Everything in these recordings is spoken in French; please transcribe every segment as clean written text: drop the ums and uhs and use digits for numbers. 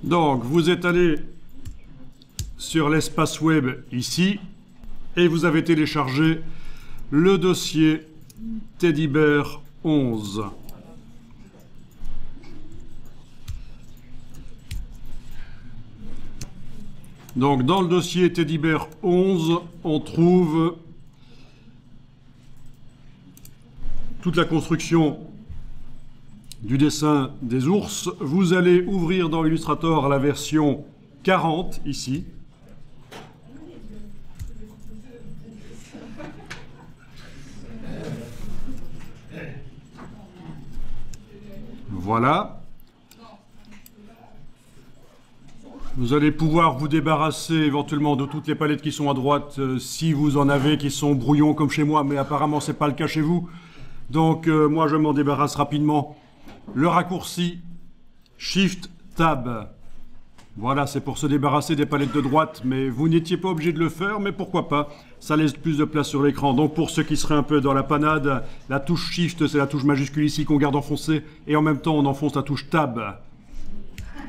Donc, vous êtes allé sur l'espace web ici et vous avez téléchargé le dossier Teddy Bear 11. Donc, dans le dossier Teddy Bear 11, on trouve toute la construction du dessin des ours. Vous allez ouvrir dans Illustrator la version 40 ici. Voilà. Vous allez pouvoir vous débarrasser éventuellement de toutes les palettes qui sont à droite si vous en avez qui sont brouillons comme chez moi, mais apparemment c'est pas le cas chez vous. Donc moi je m'en débarrasse rapidement. Le raccourci Shift Tab. Voilà, c'est pour se débarrasser des palettes de droite, mais vous n'étiez pas obligé de le faire, mais pourquoi pas, ça laisse plus de place sur l'écran. Donc pour ceux qui seraient un peu dans la panade, la touche Shift, c'est la touche majuscule ici qu'on garde enfoncée, et en même temps on enfonce la touche Tab.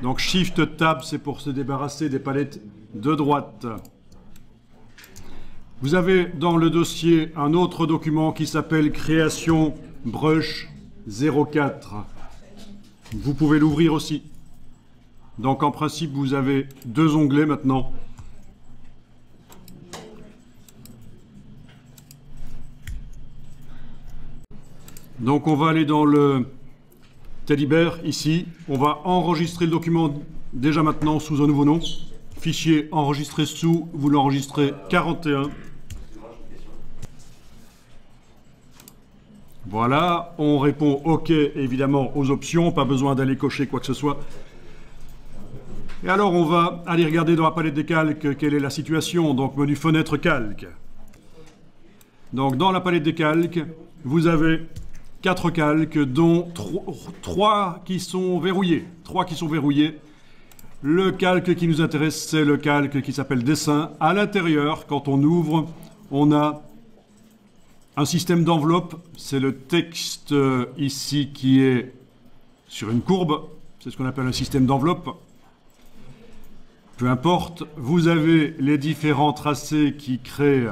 Donc Shift Tab, c'est pour se débarrasser des palettes de droite. Vous avez dans le dossier un autre document qui s'appelle Création Brush 04. Vous pouvez l'ouvrir aussi. Donc en principe, vous avez deux onglets maintenant. Donc on va aller dans le Teddy Bear ici. On va enregistrer le document déjà maintenant sous un nouveau nom. Fichier enregistré sous, vous l'enregistrez 41. Voilà, on répond OK évidemment aux options, pas besoin d'aller cocher quoi que ce soit. Et alors on va aller regarder dans la palette des calques quelle est la situation. Donc menu fenêtre calque. Donc dans la palette des calques, vous avez 4 calques dont 3 qui sont verrouillés. 3 qui sont verrouillés. Le calque qui nous intéresse, c'est le calque qui s'appelle dessin. À l'intérieur, quand on ouvre, on a un système d'enveloppe. C'est le texte ici qui est sur une courbe. C'est ce qu'on appelle un système d'enveloppe. Peu importe, vous avez les différents tracés qui créent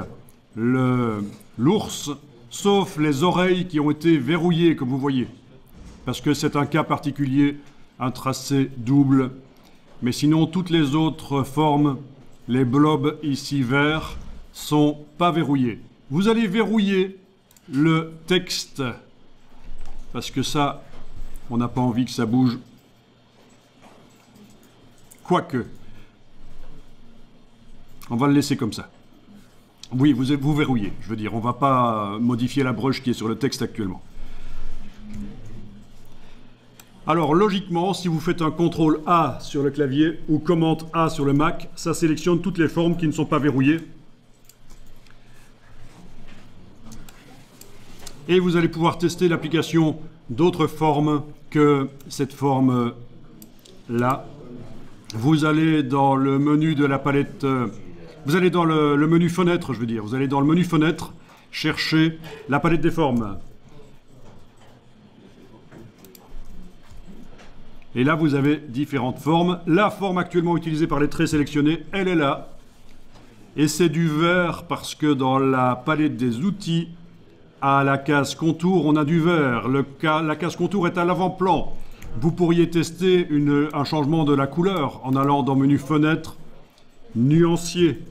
l'ours, sauf les oreilles qui ont été verrouillées, comme vous voyez. Parce que c'est un cas particulier, un tracé double. Mais sinon, toutes les autres formes, les blobs ici verts, sont pas verrouillés. Vous allez verrouiller le texte, parce que ça, on n'a pas envie que ça bouge. Quoique. On va le laisser comme ça. Oui, vous verrouillez. Je veux dire, on ne va pas modifier la broche qui est sur le texte actuellement. Alors, logiquement, si vous faites un CTRL A sur le clavier ou Command A sur le Mac, ça sélectionne toutes les formes qui ne sont pas verrouillées. Et vous allez pouvoir tester l'application d'autres formes que cette forme-là. Vous allez dans le menu de la palette... Vous allez dans le menu fenêtre, je veux dire. Vous allez dans le menu fenêtre, chercher la palette des formes. Et là, vous avez différentes formes. La forme actuellement utilisée par les traits sélectionnés, elle est là. Et c'est du vert parce que dans la palette des outils, à la case contour, on a du vert. La case contour est à l'avant-plan. Vous pourriez tester un changement de la couleur en allant dans menu fenêtre, nuancier.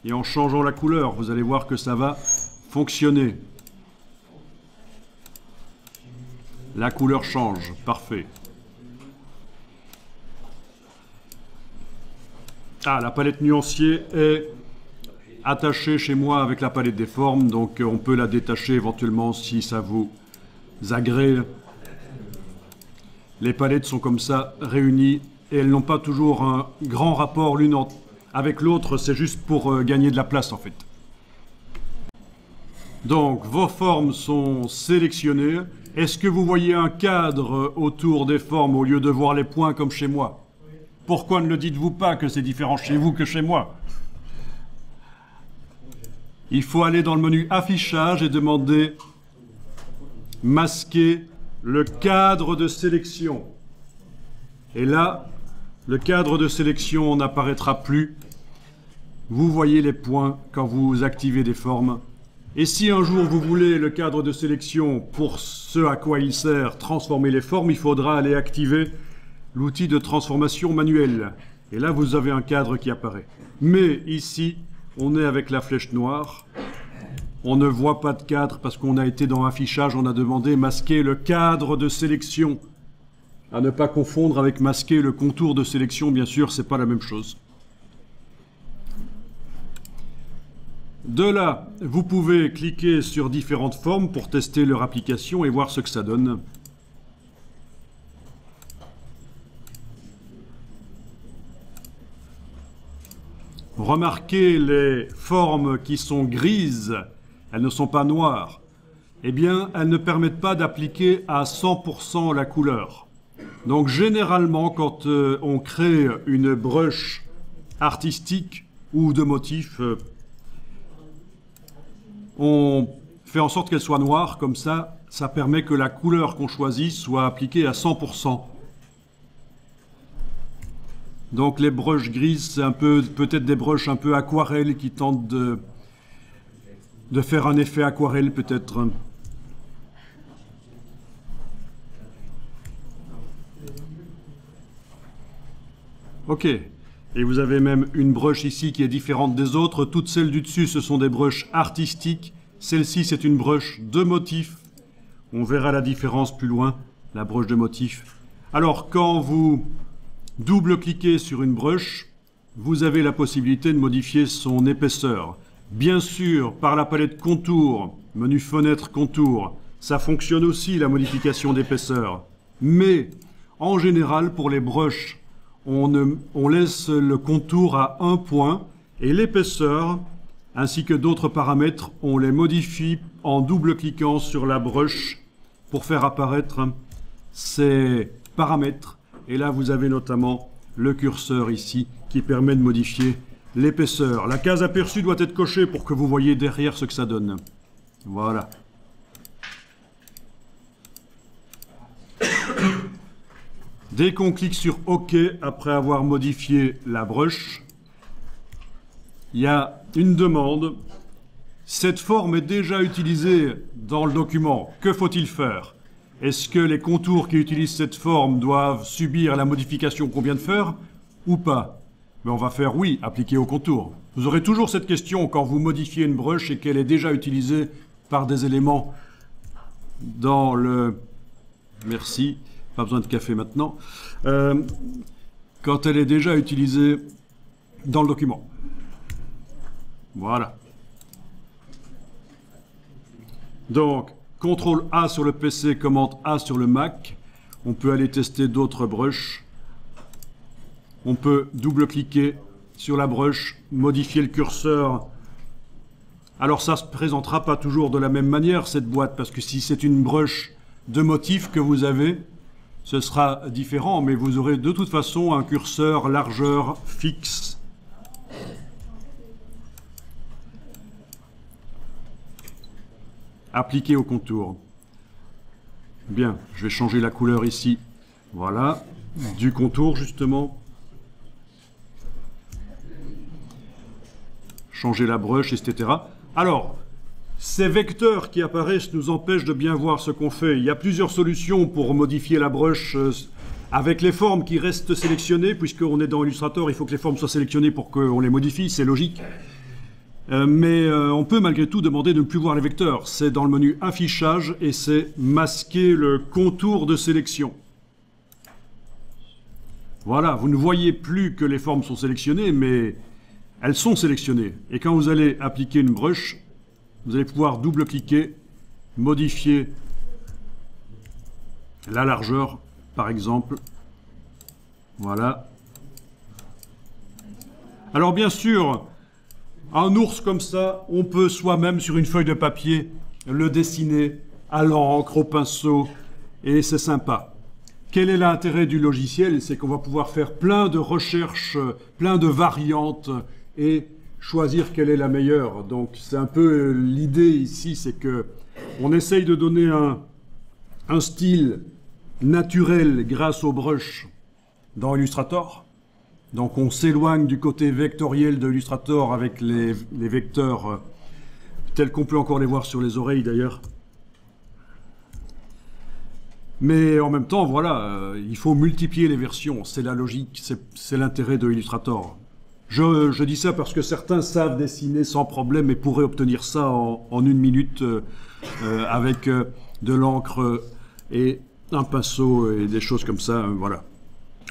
Et en changeant la couleur, vous allez voir que ça va fonctionner. La couleur change, parfait. Ah, la palette nuancier est attachée chez moi avec la palette des formes, donc on peut la détacher éventuellement si ça vous agrée. Les palettes sont comme ça réunies et elles n'ont pas toujours un grand rapport l'une avec l'autre, c'est juste pour gagner de la place en fait. Donc vos formes sont sélectionnées. Est-ce que vous voyez un cadre autour des formes au lieu de voir les points comme chez moi? Pourquoi ne le dites-vous pas que c'est différent chez vous que chez moi? Il faut aller dans le menu affichage et demander masquer le cadre de sélection. Et là, Le cadre de sélection n'apparaîtra plus. Vous voyez les points quand vous activez des formes. Et si un jour vous voulez le cadre de sélection pour ce à quoi il sert, transformer les formes, il faudra aller activer l'outil de transformation manuelle. Et là, vous avez un cadre qui apparaît. Mais ici, on est avec la flèche noire. On ne voit pas de cadre parce qu'on a été dans affichage, on a demandé masquer le cadre de sélection. À ne pas confondre avec masquer le contour de sélection, bien sûr, c'est pas la même chose. De là, vous pouvez cliquer sur différentes formes pour tester leur application et voir ce que ça donne. Remarquez les formes qui sont grises, elles ne sont pas noires. Eh bien, elles ne permettent pas d'appliquer à 100% la couleur. Donc, généralement, quand on crée une brush artistique ou de motif, on fait en sorte qu'elle soit noire, comme ça, ça permet que la couleur qu'on choisit soit appliquée à 100%. Donc les brushes grises, c'est un peu, peut-être des brushes un peu aquarelles qui tentent de faire un effet aquarelle, peut-être. Ok. Et vous avez même une brush ici qui est différente des autres. Toutes celles du dessus, ce sont des brushes artistiques. Celle-ci, c'est une brush de motif. On verra la différence plus loin, la brush de motif. Alors, quand vous double-cliquez sur une brush, vous avez la possibilité de modifier son épaisseur. Bien sûr, par la palette contour, menu fenêtre contour, ça fonctionne aussi la modification d'épaisseur. Mais, en général, pour les brushes, on laisse le contour à 1 point et l'épaisseur, ainsi que d'autres paramètres, on les modifie en double-cliquant sur la brush pour faire apparaître ces paramètres. Et là, vous avez notamment le curseur ici qui permet de modifier l'épaisseur. La case aperçue doit être cochée pour que vous voyez derrière ce que ça donne. Voilà. Dès qu'on clique sur OK, après avoir modifié la brush, il y a une demande. Cette forme est déjà utilisée dans le document. Que faut-il faire? Est-ce que les contours qui utilisent cette forme doivent subir la modification qu'on vient de faire ou pas? Mais on va faire oui, appliquer au contour. Vous aurez toujours cette question quand vous modifiez une brush et qu'elle est déjà utilisée par des éléments dans le... Merci. Pas besoin de café maintenant. Quand elle est déjà utilisée dans le document. Voilà. Donc, CTRL A sur le PC, commande A sur le Mac. On peut aller tester d'autres brushes. On peut double-cliquer sur la brush, modifier le curseur. Alors ça ne se présentera pas toujours de la même manière, cette boîte, parce que si c'est une brush de motif que vous avez, ce sera différent, mais vous aurez de toute façon un curseur largeur fixe. Appliqué au contour. Bien, je vais changer la couleur ici. Voilà, du contour justement. Changer la brush, etc. Alors, ces vecteurs qui apparaissent nous empêchent de bien voir ce qu'on fait. Il y a plusieurs solutions pour modifier la brush avec les formes qui restent sélectionnées, puisqu'on est dans Illustrator, il faut que les formes soient sélectionnées pour qu'on les modifie, c'est logique. Mais on peut malgré tout demander de ne plus voir les vecteurs. C'est dans le menu affichage et c'est masquer le contour de sélection. Voilà, vous ne voyez plus que les formes sont sélectionnées, mais elles sont sélectionnées. Et quand vous allez appliquer une brush, vous allez pouvoir double-cliquer, modifier la largeur, par exemple. Voilà. Alors bien sûr, un ours comme ça, on peut soi-même sur une feuille de papier le dessiner à l'encre, au pinceau, et c'est sympa. Quel est l'intérêt du logiciel? C'est qu'on va pouvoir faire plein de recherches, plein de variantes et choisir quelle est la meilleure. Donc c'est un peu l'idée ici, c'est que on essaye de donner un style naturel grâce au brush dans Illustrator. Donc on s'éloigne du côté vectoriel de Illustrator avec les vecteurs tels qu'on peut encore les voir sur les oreilles d'ailleurs. Mais en même temps, voilà, il faut multiplier les versions. C'est la logique, c'est l'intérêt de Illustrator. Je dis ça parce que certains savent dessiner sans problème et pourraient obtenir ça en 1 minute avec de l'encre et un pinceau et des choses comme ça, voilà.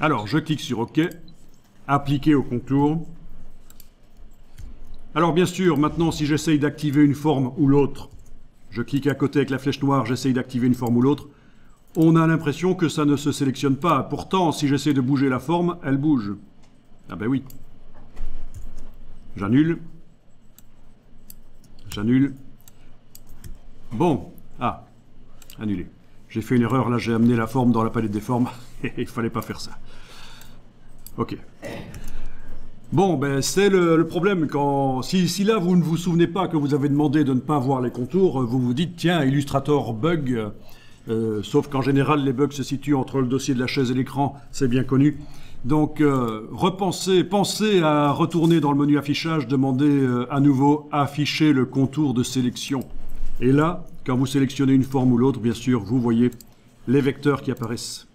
Alors, je clique sur OK, appliquer au contour. Alors, bien sûr, maintenant, si j'essaye d'activer une forme ou l'autre, je clique à côté avec la flèche noire, j'essaye d'activer une forme ou l'autre, on a l'impression que ça ne se sélectionne pas. Pourtant, si j'essaie de bouger la forme, elle bouge. Ah ben oui. J'annule. J'annule. Bon. Ah. Annulé. J'ai fait une erreur, là j'ai amené la forme dans la palette des formes. Il ne fallait pas faire ça. Ok. Bon, ben c'est le problème. Si là vous ne vous souvenez pas que vous avez demandé de ne pas voir les contours, vous vous dites, tiens, Illustrator bug. Sauf qu'en général, les bugs se situent entre le dossier de la chaise et l'écran, c'est bien connu. Donc, pensez à retourner dans le menu affichage, demandez à nouveau afficher le contour de sélection. Et là, quand vous sélectionnez une forme ou l'autre, bien sûr, vous voyez les vecteurs qui apparaissent.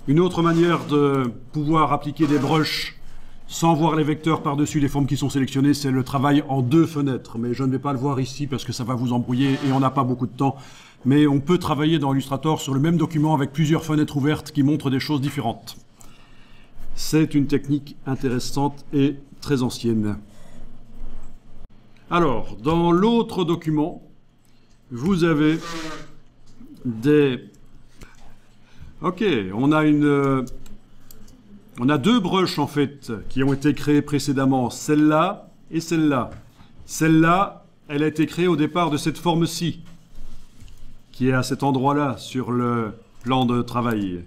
Une autre manière de pouvoir appliquer des brushes sans voir les vecteurs par-dessus les formes qui sont sélectionnées, c'est le travail en 2 fenêtres. Mais je ne vais pas le voir ici parce que ça va vous embrouiller et on n'a pas beaucoup de temps. Mais on peut travailler dans Illustrator sur le même document avec plusieurs fenêtres ouvertes qui montrent des choses différentes. C'est une technique intéressante et très ancienne. Alors, dans l'autre document, vous avez des... Ok, on a 2 brushes en fait qui ont été créées précédemment, celle-là et celle-là. Celle-là, elle a été créée au départ de cette forme-ci, qui est à cet endroit-là sur le plan de travail.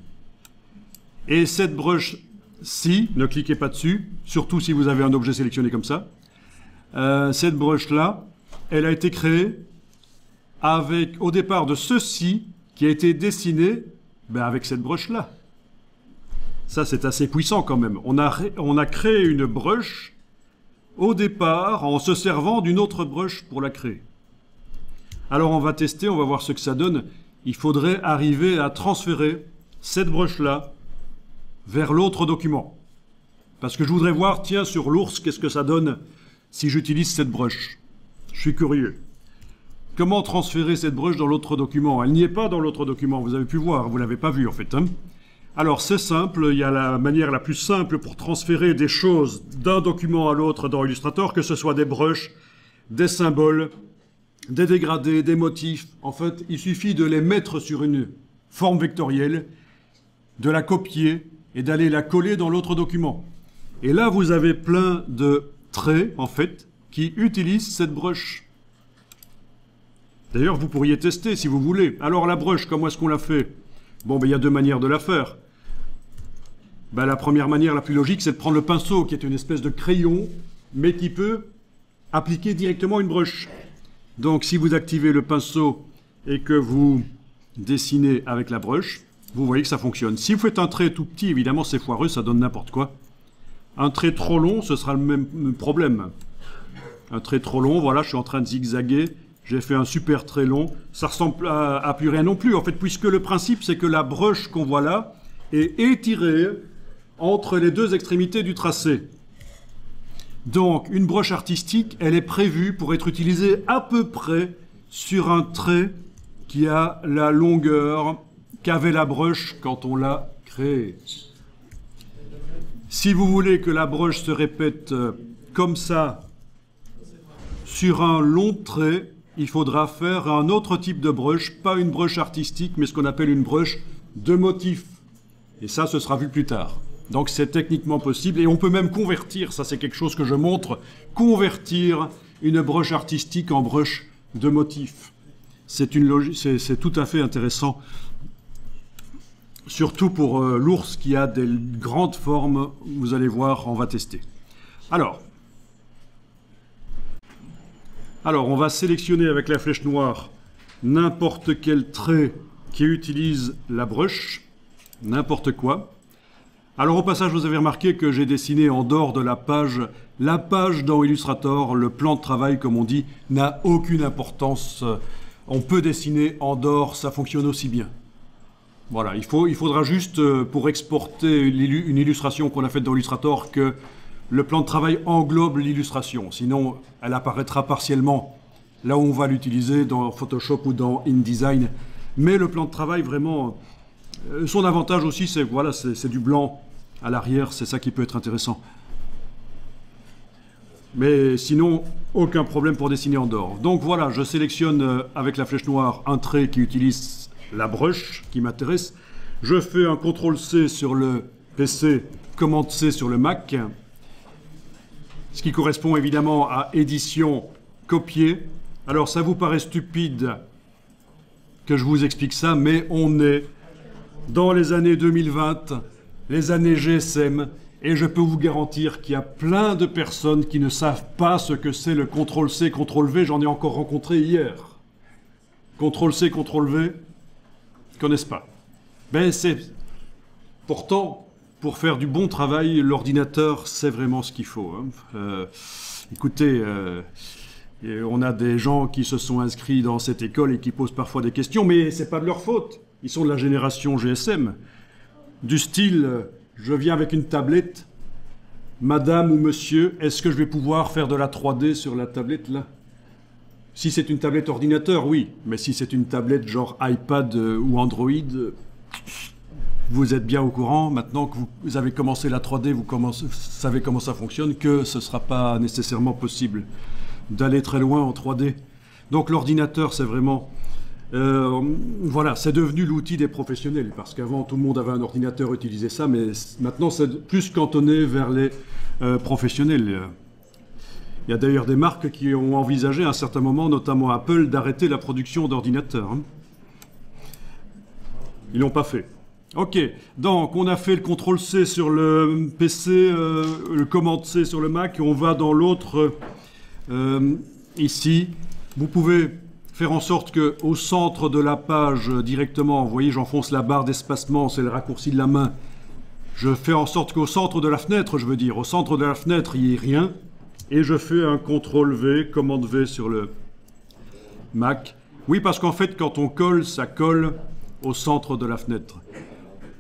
Et cette brush-ci, ne cliquez pas dessus, surtout si vous avez un objet sélectionné comme ça. Cette brush-là, elle a été créée avec, au départ de ceci, qui a été dessiné avec cette brush-là. Ça, c'est assez puissant quand même. On a créé une brush au départ en se servant d'une autre brush pour la créer. Alors, on va tester, on va voir ce que ça donne. Il faudrait arriver à transférer cette brush-là vers l'autre document. Parce que je voudrais voir, tiens, sur l'ours, qu'est-ce que ça donne si j'utilise cette brush. Je suis curieux. Comment transférer cette brush dans l'autre document? Elle n'y est pas dans l'autre document, vous avez pu voir, vous ne l'avez pas vu en fait. Hein. Alors c'est simple, il y a la manière la plus simple pour transférer des choses d'un document à l'autre dans Illustrator, que ce soit des brushes, des symboles, des dégradés, des motifs. En fait, il suffit de les mettre sur une forme vectorielle, de la copier et d'aller la coller dans l'autre document. Et là, vous avez plein de traits, en fait, qui utilisent cette brush. D'ailleurs, vous pourriez tester si vous voulez. Alors la brush, comment est-ce qu'on la fait? Bon, il y a 2 manières de la faire. La première manière, la plus logique, c'est de prendre le pinceau, qui est une espèce de crayon, mais qui peut appliquer directement une brush. Donc, si vous activez le pinceau et que vous dessinez avec la brush, vous voyez que ça fonctionne. Si vous faites un trait tout petit, évidemment, c'est foireux, ça donne n'importe quoi. Un trait trop long, ce sera le même problème. Un trait trop long, voilà, je suis en train de zigzaguer. J'ai fait un super trait long. Ça ressemble à plus rien non plus, en fait, puisque le principe, c'est que la brush qu'on voit là est étirée entre les 2 extrémités du tracé. Donc, une brush artistique, elle est prévue pour être utilisée à peu près sur un trait qui a la longueur qu'avait la brush quand on l'a créée. Si vous voulez que la brush se répète comme ça sur un long trait, il faudra faire un autre type de brush, pas une brush artistique, mais ce qu'on appelle une brush de motif. Et ça, ce sera vu plus tard. Donc c'est techniquement possible, et on peut même convertir, ça c'est quelque chose que je montre, convertir une brush artistique en brush de motif. C'est tout à fait intéressant, surtout pour l'ours qui a des grandes formes, vous allez voir, on va tester. Alors, on va sélectionner avec la flèche noire n'importe quel trait qui utilise la brush, n'importe quoi. Alors au passage, vous avez remarqué que j'ai dessiné en dehors de la page dans Illustrator, le plan de travail, comme on dit, n'a aucune importance. On peut dessiner en dehors, ça fonctionne aussi bien. Voilà, il faudra juste, pour exporter une illustration qu'on a faite dans Illustrator, que le plan de travail englobe l'illustration. Sinon, elle apparaîtra partiellement là où on va l'utiliser, dans Photoshop ou dans InDesign. Mais le plan de travail, vraiment, son avantage aussi, c'est voilà, c'est du blanc à l'arrière, c'est ça qui peut être intéressant. Mais sinon, aucun problème pour dessiner en dehors. Donc voilà, je sélectionne avec la flèche noire un trait qui utilise la brush, qui m'intéresse. Je fais un CTRL-C sur le PC, Command-C sur le Mac, ce qui correspond évidemment à édition, copier. Alors ça vous paraît stupide que je vous explique ça, mais on est dans les années 2020, les années GSM, et je peux vous garantir qu'il y a plein de personnes qui ne savent pas ce que c'est le CTRL-C, CTRL-V. J'en ai encore rencontré hier. CTRL-C, CTRL-V, ils ne connaissent pas. Ben c'est... Pourtant, pour faire du bon travail, l'ordinateur, c'est vraiment ce qu'il faut. Hein. Écoutez, on a des gens qui se sont inscrits dans cette école et qui posent parfois des questions, mais ce n'est pas de leur faute. Ils sont de la génération GSM. Du style, je viens avec une tablette, madame ou monsieur, est-ce que je vais pouvoir faire de la 3D sur la tablette là? Si c'est une tablette ordinateur, oui. Mais si c'est une tablette genre iPad ou Android, vous êtes bien au courant, maintenant que vous avez commencé la 3D, vous savez comment ça fonctionne, que ce ne sera pas nécessairement possible d'aller très loin en 3D. Donc l'ordinateur, c'est vraiment... voilà, c'est devenu l'outil des professionnels, parce qu'avant, tout le monde avait un ordinateur, utilisait ça, mais maintenant, c'est plus cantonné vers les professionnels. Il y a d'ailleurs des marques qui ont envisagé à un certain moment, notamment Apple, d'arrêter la production d'ordinateurs. Hein. Ils l'ont pas fait. Ok, donc on a fait le CTRL-C sur le PC, le Command-C sur le Mac, et on va dans l'autre, ici. Vous pouvez faire en sorte qu'au centre de la page, directement, vous voyez, j'enfonce la barre d'espacement, c'est le raccourci de la main. Je fais en sorte qu'au centre de la fenêtre, je veux dire, au centre de la fenêtre, il n'y ait rien. Et je fais un CTRL-V, Commande-V sur le Mac. Oui, parce qu'en fait, quand on colle, ça colle au centre de la fenêtre.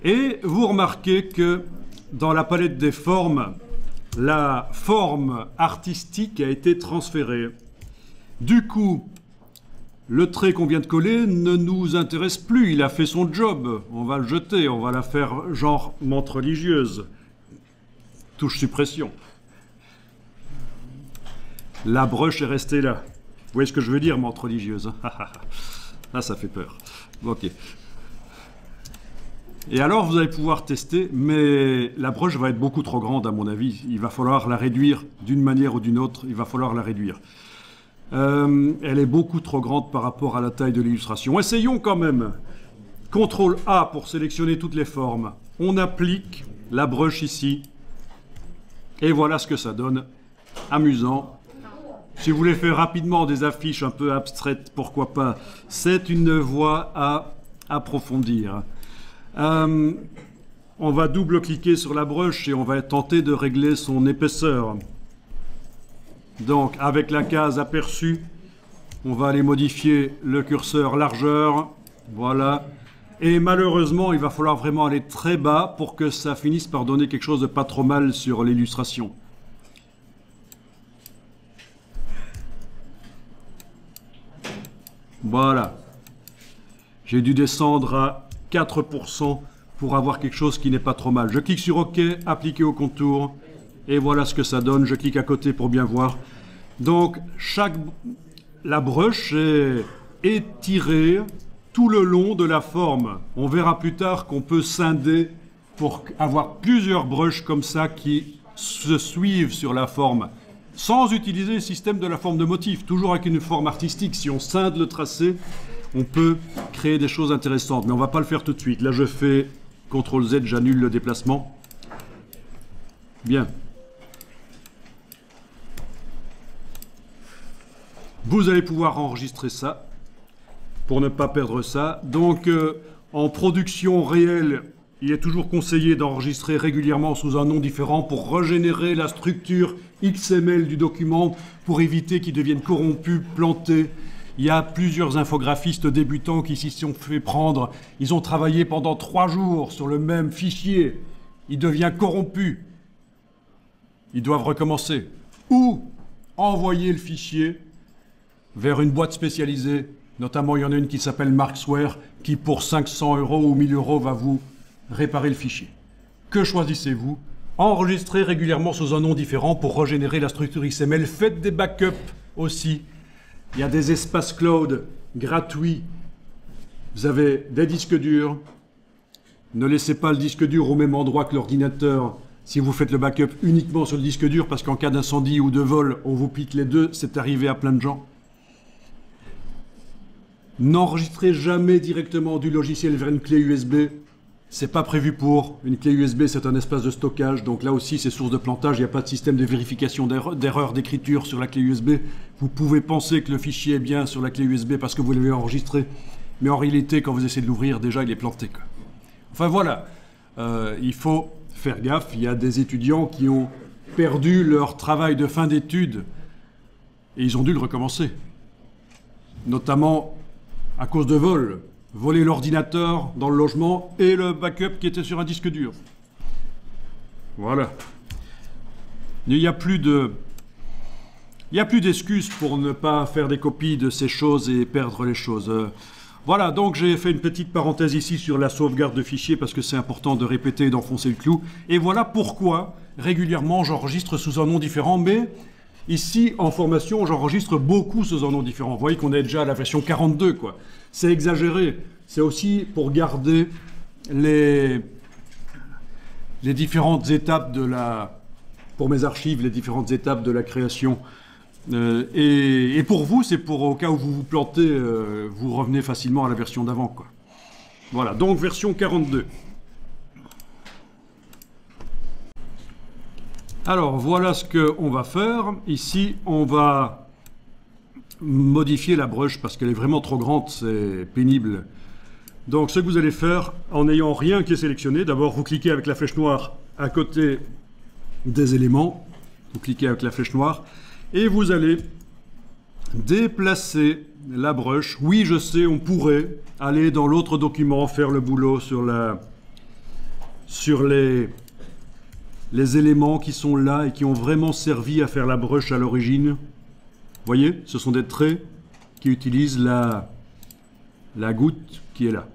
Et vous remarquez que dans la palette des formes, la forme artistique a été transférée. Du coup, le trait qu'on vient de coller ne nous intéresse plus. Il a fait son job. On va le jeter. On va la faire genre menthe religieuse. Touche suppression. La brush est restée là. Vous voyez ce que je veux dire, menthe religieuse? Là, ça fait peur. Ok. Et alors, vous allez pouvoir tester, mais la brush va être beaucoup trop grande, à mon avis. Il va falloir la réduire d'une manière ou d'une autre. Il va falloir la réduire. Elle est beaucoup trop grande par rapport à la taille de l'illustration. Essayons quand même. CTRL-A pour sélectionner toutes les formes. On applique la brush ici. Et voilà ce que ça donne. Amusant. Si vous voulez faire rapidement des affiches un peu abstraites, pourquoi pas. C'est une voie à approfondir. On va double-cliquer sur la brush et on va tenter de régler son épaisseur. Donc, avec la case aperçu, on va aller modifier le curseur largeur. Voilà. Et malheureusement, il va falloir vraiment aller très bas pour que ça finisse par donner quelque chose de pas trop mal sur l'illustration. Voilà. J'ai dû descendre à 4% pour avoir quelque chose qui n'est pas trop mal. Je clique sur OK, appliquer au contour, et voilà ce que ça donne. Je clique à côté pour bien voir. Donc, la brush est étirée tout le long de la forme. On verra plus tard qu'on peut scinder pour avoir plusieurs brushes comme ça qui se suivent sur la forme, sans utiliser le système de la forme de motif, toujours avec une forme artistique. Si on scinde le tracé, on peut créer des choses intéressantes, mais on ne va pas le faire tout de suite. Là, je fais CTRL-Z, j'annule le déplacement. Bien. Vous allez pouvoir enregistrer ça. pour ne pas perdre ça. Donc, en production réelle, il est toujours conseillé d'enregistrer régulièrement sous un nom différent pour régénérer la structure XML du document, pour éviter qu'il devienne corrompu, planté. Il y a plusieurs infographistes débutants qui s'y sont fait prendre. Ils ont travaillé pendant 3 jours sur le même fichier. Il devient corrompu. Ils doivent recommencer. Ou envoyer le fichier vers une boîte spécialisée. Notamment, il y en a une qui s'appelle Marksware, qui pour 500 € ou 1000 € va vous réparer le fichier. Que choisissez-vous? Enregistrez régulièrement sous un nom différent pour régénérer la structure XML. Faites des backups aussi. Il y a des espaces cloud gratuits. Vous avez des disques durs. Ne laissez pas le disque dur au même endroit que l'ordinateur si vous faites le backup uniquement sur le disque dur, parce qu'en cas d'incendie ou de vol, on vous pique les deux. C'est arrivé à plein de gens. N'enregistrez jamais directement du logiciel vers une clé USB. C'est pas prévu pour. Une clé USB, c'est un espace de stockage. Donc là aussi, c'est source de plantage. Il n'y a pas de système de vérification d'erreur d'écriture sur la clé USB. Vous pouvez penser que le fichier est bien sur la clé USB parce que vous l'avez enregistré. Mais en réalité, quand vous essayez de l'ouvrir, déjà, il est planté, quoi. Enfin, voilà. Il faut faire gaffe. Il y a des étudiants qui ont perdu leur travail de fin d'études et ils ont dû le recommencer. Notamment à cause de vols. Voler l'ordinateur dans le logement et le backup qui était sur un disque dur. Voilà. Il n'y a plus d'excuses pour ne pas faire des copies de ces choses et perdre les choses. Voilà, donc j'ai fait une petite parenthèse ici sur la sauvegarde de fichiers parce que c'est important de répéter et d'enfoncer le clou. Et voilà pourquoi régulièrement j'enregistre sous un nom différent, mais ici, en formation, j'enregistre beaucoup sous un nom différent. Vous voyez qu'on est déjà à la version 42, quoi. C'est exagéré. C'est aussi pour garder les différentes étapes de la... Pour mes archives, les différentes étapes de la création. Et pour vous, c'est pour au cas où vous vous plantez, vous revenez facilement à la version d'avant, quoi. Voilà, donc version 42. Alors, voilà ce qu'on va faire. Ici, on va modifier la brush parce qu'elle est vraiment trop grande, c'est pénible. Donc, ce que vous allez faire, en n'ayant rien qui est sélectionné, d'abord, vous cliquez avec la flèche noire à côté des éléments. Vous cliquez avec la flèche noire et vous allez déplacer la brush. Oui, je sais, on pourrait aller dans l'autre document, faire le boulot sur les éléments qui sont là et qui ont vraiment servi à faire la brush à l'origine. Vous voyez, ce sont des traits qui utilisent la goutte qui est là.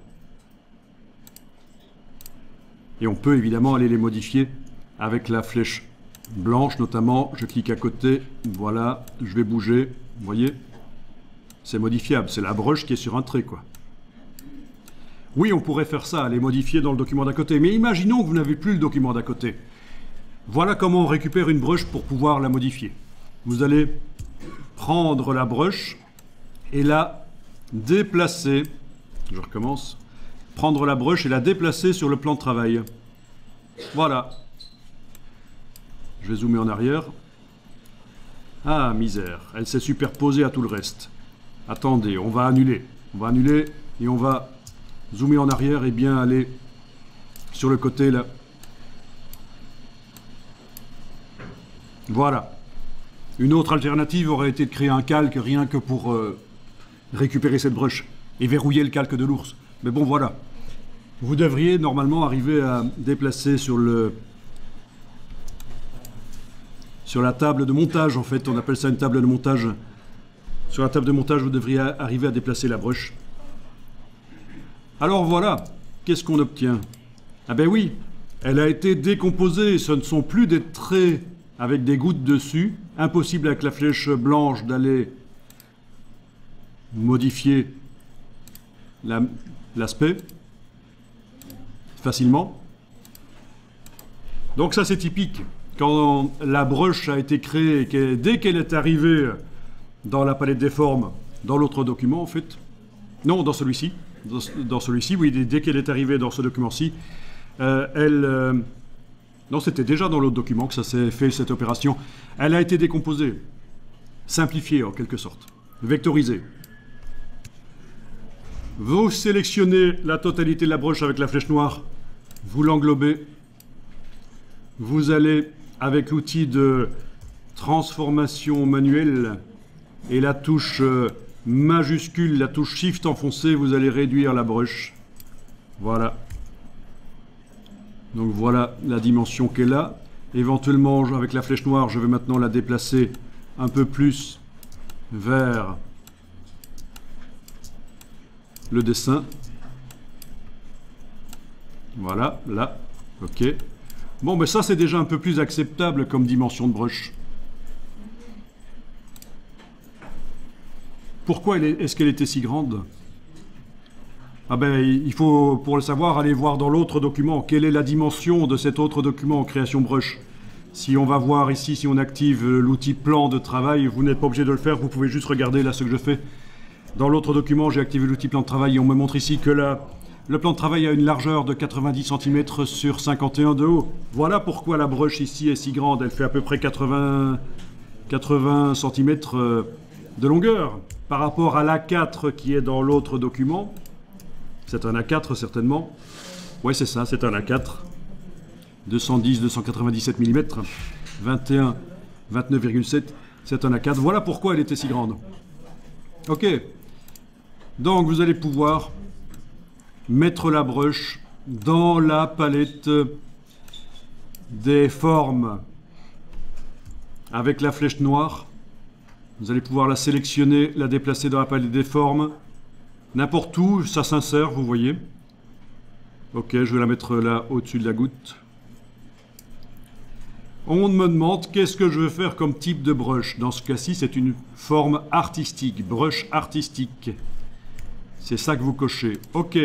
Et on peut évidemment aller les modifier avec la flèche blanche notamment. Je clique à côté, voilà, je vais bouger, vous voyez, c'est modifiable, c'est la brush qui est sur un trait, quoi. Oui, on pourrait faire ça, les modifier dans le document d'à côté, mais imaginons que vous n'avez plus le document d'à côté. Voilà comment on récupère une brush pour pouvoir la modifier. Vous allez prendre la brush et la déplacer. Je recommence. Prendre la brush et la déplacer sur le plan de travail. Voilà. Je vais zoomer en arrière. Ah, misère. Elle s'est superposée à tout le reste. Attendez, on va annuler. On va annuler et on va zoomer en arrière et bien aller sur le côté là. Voilà. Une autre alternative aurait été de créer un calque rien que pour récupérer cette brush et verrouiller le calque de l'ours. Mais bon, voilà. Vous devriez normalement arriver à déplacer sur la table de montage, en fait. On appelle ça une table de montage. Sur la table de montage, vous devriez arriver à déplacer la brush. Alors voilà. Qu'est-ce qu'on obtient? Ah ben oui, elle a été décomposée. Ce ne sont plus des traits avec des gouttes dessus. Impossible avec la flèche blanche d'aller modifier l'aspect facilement. Donc ça c'est typique. Quand la brush a été créée, dès qu'elle est arrivée dans la palette des formes, dans l'autre document en fait, non dans celui-ci, dans celui-ci, oui, dès qu'elle est arrivée dans ce document-ci, non, c'était déjà dans l'autre document que ça s'est fait, cette opération. Elle a été décomposée, simplifiée en quelque sorte, vectorisée. Vous sélectionnez la totalité de la broche avec la flèche noire, vous l'englobez, vous allez avec l'outil de transformation manuelle et la touche majuscule, la touche Shift enfoncée, vous allez réduire la broche. Voilà. Donc voilà la dimension qu'elle a. Éventuellement, avec la flèche noire, je vais maintenant la déplacer un peu plus vers le dessin. Voilà, là, ok. Bon, mais ça, c'est déjà un peu plus acceptable comme dimension de broche. Pourquoi est-ce qu'elle était si grande? Ah ben, il faut, pour le savoir, aller voir dans l'autre document. Quelle est la dimension de cet autre document en création broche? Si on va voir ici, si on active l'outil plan de travail, vous n'êtes pas obligé de le faire, vous pouvez juste regarder là ce que je fais. Dans l'autre document, j'ai activé l'outil plan de travail et on me montre ici que le plan de travail a une largeur de 90 cm sur 51 de haut. Voilà pourquoi la broche ici est si grande. Elle fait à peu près 80 cm de longueur. Par rapport à l'A4 qui est dans l'autre document, c'est un A4 certainement. Oui, c'est ça, c'est un A4. 210-297 mm, 21, 29,7, c'est un A4. Voilà pourquoi elle était si grande. Ok. Donc vous allez pouvoir mettre la broche dans la palette des formes avec la flèche noire. Vous allez pouvoir la sélectionner, la déplacer dans la palette des formes. N'importe où, ça s'insère, vous voyez. Ok, je vais la mettre là, au-dessus de la goutte. On me demande qu'est-ce que je veux faire comme type de brush. Dans ce cas-ci, c'est une forme artistique, brush artistique. C'est ça que vous cochez. Ok,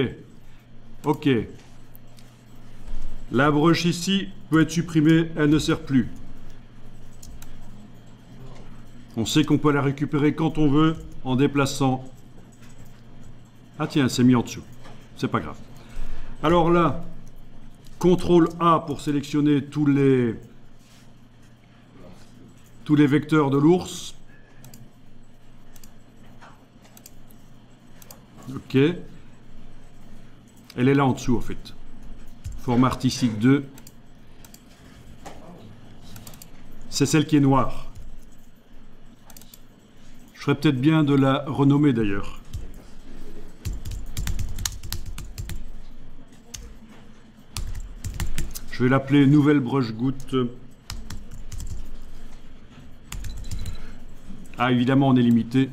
ok. La brush ici peut être supprimée, elle ne sert plus. On sait qu'on peut la récupérer quand on veut en déplaçant. Ah tiens, elle s'est mise en dessous. C'est pas grave. Alors là, CTRL A pour sélectionner tous les vecteurs de l'ours. Ok. Elle est là en dessous en fait. Forme artistique 2. C'est celle qui est noire. Je ferais peut-être bien de la renommer d'ailleurs. Je vais l'appeler Nouvelle Brush Goutte. Ah, évidemment, on est limité.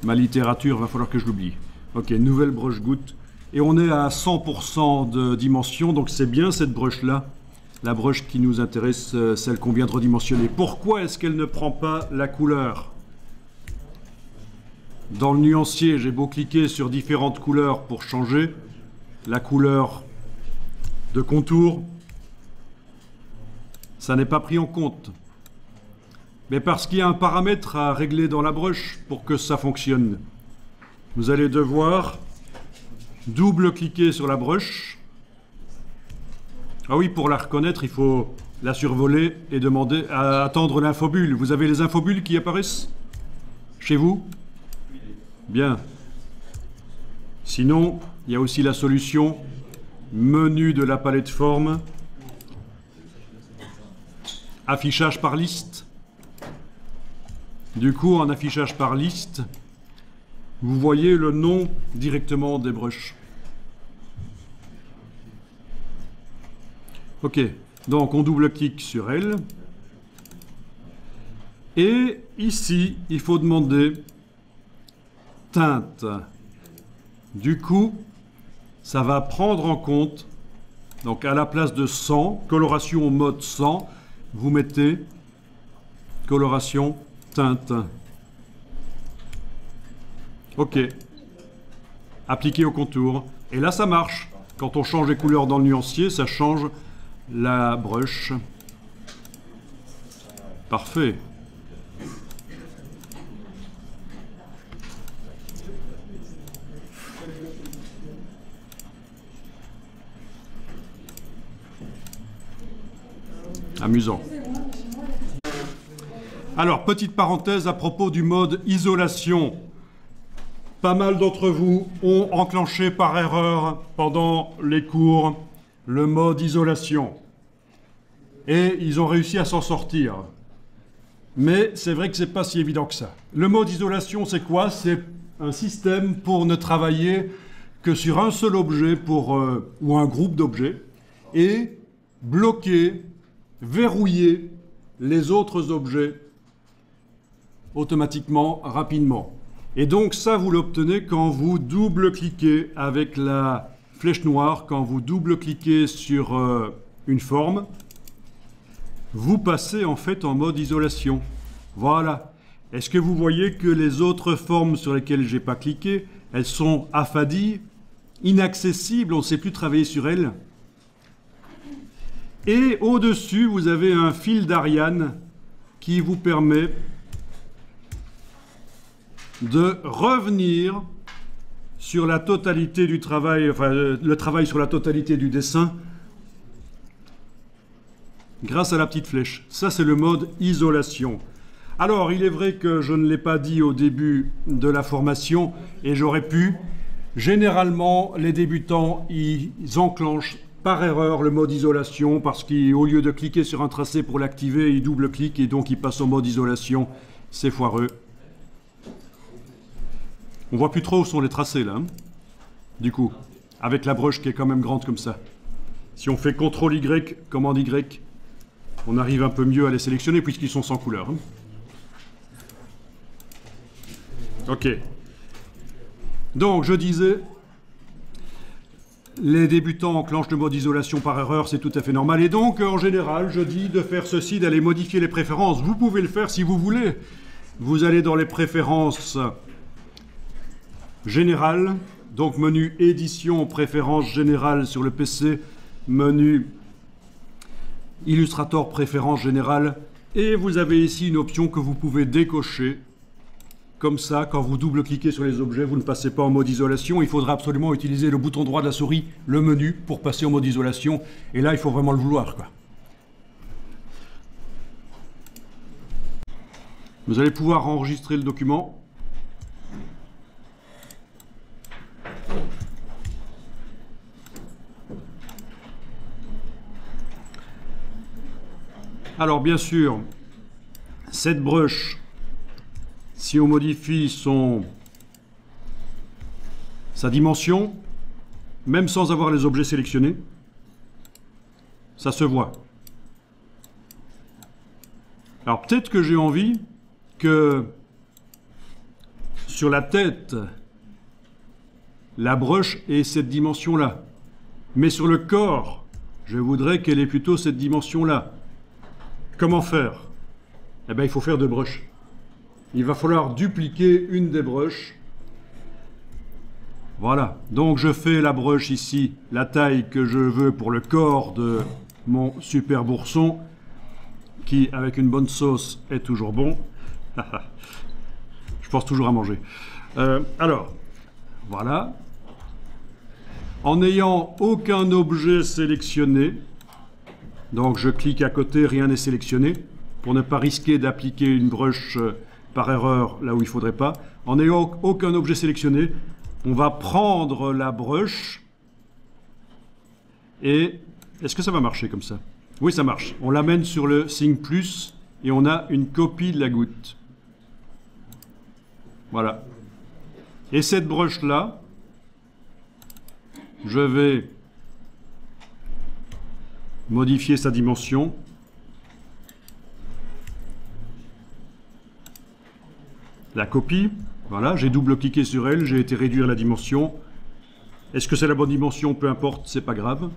Ma littérature, va falloir que je l'oublie. Ok, Nouvelle Brush Goutte. Et on est à 100% de dimension, donc c'est bien cette brush-là. La brush qui nous intéresse, celle qu'on vient de redimensionner. Pourquoi est-ce qu'elle ne prend pas la couleur? Dans le nuancier, j'ai beau cliquer sur différentes couleurs pour changer la couleur de contour, ça n'est pas pris en compte. Mais parce qu'il y a un paramètre à régler dans la brush pour que ça fonctionne. Vous allez devoir double-cliquer sur la brush. Ah oui, pour la reconnaître, il faut la survoler et demander à attendre l'infobule. Vous avez les infobules qui apparaissent chez vous? Bien. Sinon, il y a aussi la solution menu de la palette forme, affichage par liste. Du coup, en affichage par liste, vous voyez le nom directement des brushes. Ok, donc on double-clique sur elle. Et ici, il faut demander teinte. Du coup, ça va prendre en compte, donc à la place de 100, coloration mode 100, vous mettez coloration teinte. Ok. Appliqué au contour. Et là, ça marche. Quand on change les couleurs dans le nuancier, ça change la brush. Parfait. Amusant. Alors, petite parenthèse à propos du mode isolation. Pas mal d'entre vous ont enclenché par erreur pendant les cours le mode isolation. Et ils ont réussi à s'en sortir. Mais c'est vrai que c'est pas si évident que ça. Le mode isolation, c'est quoi? C'est un système pour ne travailler que sur un seul objet ou un groupe d'objets et bloquer, verrouiller les autres objets automatiquement, rapidement. Et donc ça, vous l'obtenez quand vous double-cliquez avec la flèche noire, quand vous double-cliquez sur une forme, vous passez en fait en mode isolation. Voilà. Est-ce que vous voyez que les autres formes sur lesquelles je n'ai pas cliqué, elles sont affadies, inaccessibles, on ne sait plus travailler sur elles? Et au-dessus, vous avez un fil d'Ariane qui vous permet de revenir sur la totalité du travail, enfin le travail sur la totalité du dessin grâce à la petite flèche. Ça, c'est le mode isolation. Alors, il est vrai que je ne l'ai pas dit au début de la formation et j'aurais pu. Généralement, les débutants, ils enclenchent par erreur le mode isolation parce qu'au lieu de cliquer sur un tracé pour l'activer, ils double-cliquent et donc ils passent au mode isolation. C'est foireux. On voit plus trop où sont les tracés là, hein, du coup, avec la broche qui est quand même grande comme ça. Si on fait CTRL-Y, commande Y, on arrive un peu mieux à les sélectionner puisqu'ils sont sans couleur. Hein. Ok. Donc, je disais, les débutants enclenchent le mode isolation par erreur, c'est tout à fait normal. Et donc, en général, je dis de faire ceci, d'aller modifier les préférences. Vous pouvez le faire si vous voulez. Vous allez dans les préférences générales, donc menu édition, préférences générales sur le PC, menu Illustrator, préférences générales, et vous avez ici une option que vous pouvez décocher. Comme ça, quand vous double-cliquez sur les objets, vous ne passez pas en mode isolation. Il faudra absolument utiliser le bouton droit de la souris, le menu, pour passer en mode isolation. Et là, il faut vraiment le vouloir, quoi. Vous allez pouvoir enregistrer le document. Alors, bien sûr, cette brush, si on modifie sa dimension, même sans avoir les objets sélectionnés, ça se voit. Alors peut-être que j'ai envie que sur la tête, la brush ait cette dimension-là. Mais sur le corps, je voudrais qu'elle ait plutôt cette dimension-là. Comment faire? Eh bien, il faut faire deux brushes. Il va falloir dupliquer une des brushes. Voilà. Donc, je fais la brush ici, la taille que je veux pour le corps de mon super bourson, qui, avec une bonne sauce, est toujours bon. Je pense toujours à manger. Alors, voilà. En n'ayant aucun objet sélectionné, donc je clique à côté, rien n'est sélectionné, pour ne pas risquer d'appliquer une brush par erreur là où il ne faudrait pas. En n'ayant aucun objet sélectionné, on va prendre la brush et... Est-ce que ça va marcher comme ça? Oui, ça marche. On l'amène sur le signe plus et on a une copie de la goutte. Voilà. Et cette brush-là, je vais modifier sa dimension. La copie, voilà, j'ai double-cliqué sur elle, j'ai été réduire la dimension. Est-ce que c'est la bonne dimension? Peu importe, c'est pas grave.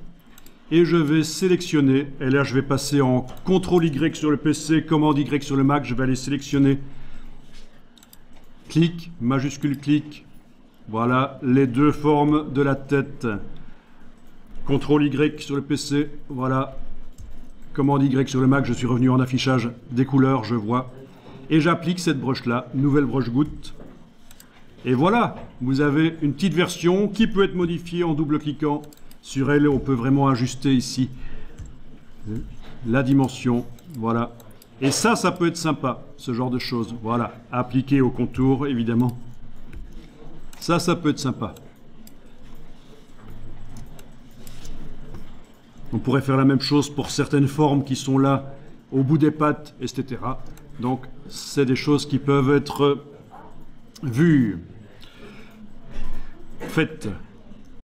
Et je vais sélectionner, et là je vais passer en CTRL-Y sur le PC, commande Y sur le Mac, je vais aller sélectionner. Clic, majuscule clic, voilà les deux formes de la tête. CTRL-Y sur le PC, voilà, commande Y sur le Mac, je suis revenu en affichage des couleurs, je vois. Et j'applique cette broche-là, nouvelle broche goutte. Et voilà, vous avez une petite version qui peut être modifiée en double-cliquant sur elle. On peut vraiment ajuster ici la dimension, voilà. Et ça peut être sympa, ce genre de choses. Voilà, appliqué au contour, évidemment. Ça peut être sympa. On pourrait faire la même chose pour certaines formes qui sont là au bout des pattes, etc. Donc, c'est des choses qui peuvent être vues, faites.